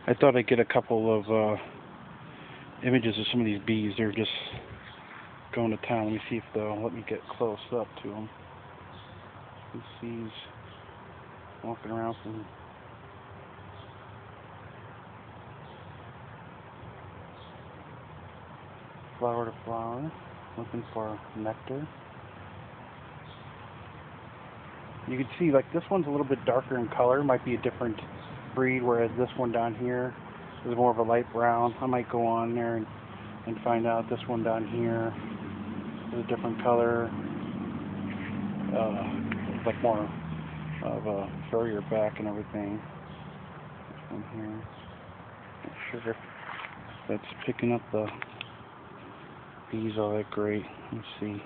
I thought I'd get a couple of images of some of these bees. They're just going to town. Let me see if they'll let me get close up to them. These bees walking around from flower to flower, looking for nectar. You can see like this one's a little bit darker in color, might be a different breed, whereas this one down here is more of a light brown. I might go on there and find out this one down here is a different color, like more of a furrier back and everything. This one here, not sure if that's picking up the bees all that great. Let's see.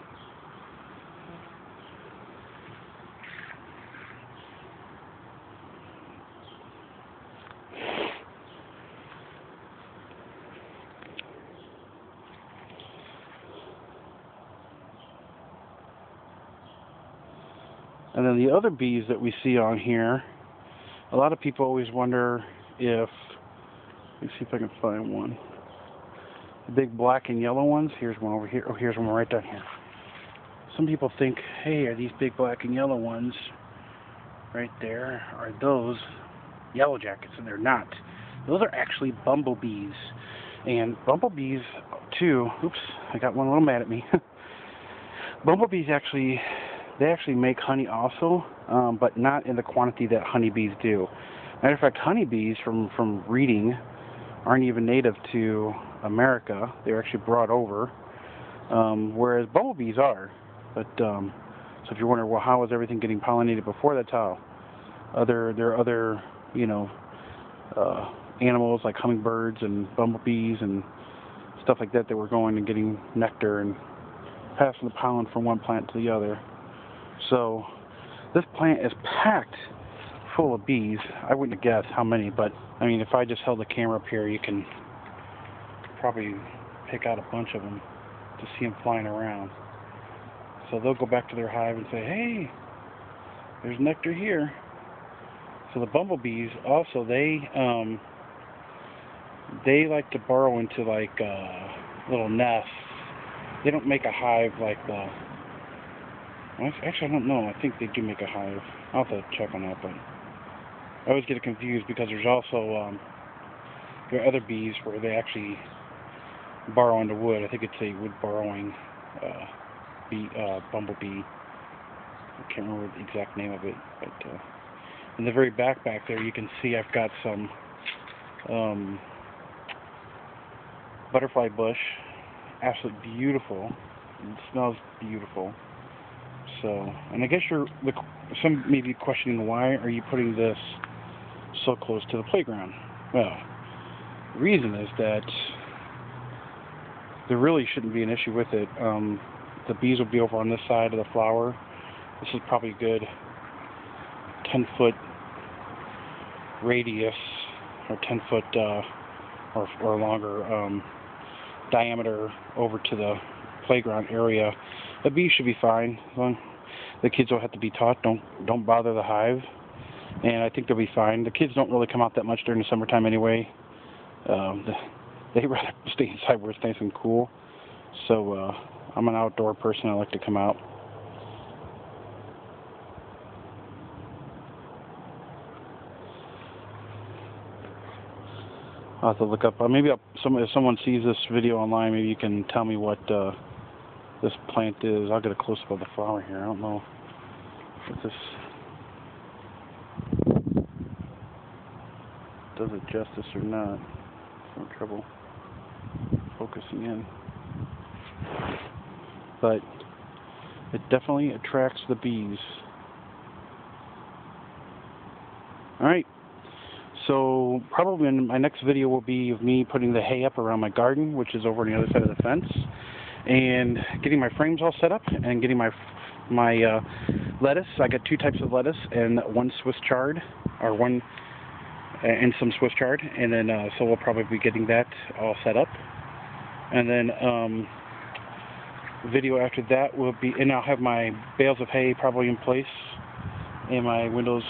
And then the other bees that we see on here, a lot of people always wonder if, let me see if I can find one. The big black and yellow ones, here's one over here. Oh, here's one right down here. Some people think, hey, are these big black and yellow ones right there, are those yellow jackets? And they're not. Those are actually bumblebees. And bumblebees, too, oops, I got one a little mad at me. Bumblebees actually, they actually make honey also, but not in the quantity that honeybees do. Matter of fact, honeybees, from reading, aren't even native to America. They're actually brought over, whereas bumblebees are. But so if you're wondering, well, how was everything getting pollinated before? That's how. There are other, animals like hummingbirds and bumblebees and stuff like that were going and getting nectar and passing the pollen from one plant to the other. So this plant is packed full of bees. I wouldn't have guessed how many, but I mean, if I just held the camera up here, you can probably pick out a bunch of them to see them flying around. So they'll go back to their hive and say, hey, there's nectar here. So the bumblebees also, they like to burrow into like little nests. They don't make a hive like the, well, actually I don't know, I think they do make a hive. I'll have to check on that, but I always get confused because there's also there are other bees where they actually burrow into wood. I think it's a wood burrowing bumblebee. I can't remember the exact name of it, but in the very back there you can see I've got some butterfly bush. Absolutely beautiful. It smells beautiful. So, and I guess some may be questioning, why are you putting this so close to the playground? Well, the reason is that there really shouldn't be an issue with it. The bees will be over on this side of the flower. This is probably a good 10-foot radius, or 10-foot or longer diameter over to the playground area. The bees should be fine. The kids will have to be taught, don't bother the hive, and I think they'll be fine. The kids don't really come out that much during the summertime anyway. They rather stay inside where it's nice and cool. So I'm an outdoor person. I like to come out. I'll have to look up. Maybe if someone sees this video online, maybe you can tell me what this plant is. I'll get a close-up of the flower here. I don't know if this does it justice or not. I'm having trouble focusing in. But it definitely attracts the bees. Alright. So probably in my next video will be of me putting the hay up around my garden, which is over on the other side of the fence, and getting my frames all set up and getting my lettuce. I got 2 types of lettuce and one Swiss chard, or one and some Swiss chard, and then so we'll probably be getting that all set up. And then the video after that will be, and I'll have my bales of hay probably in place, and my windows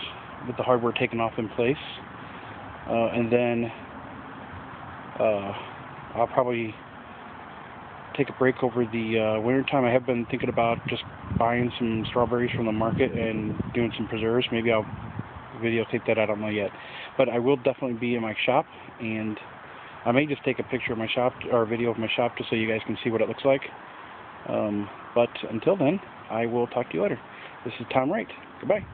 with the hardware taken off in place. And then I'll probably take a break over the winter time. I have been thinking about just buying some strawberries from the market and doing some preserves. Maybe I'll videotape that, I don't know yet. But I will definitely be in my shop, and I may just take a picture of my shop or a video of my shop just so you guys can see what it looks like. But until then, I will talk to you later. This is Tom Wright. Goodbye.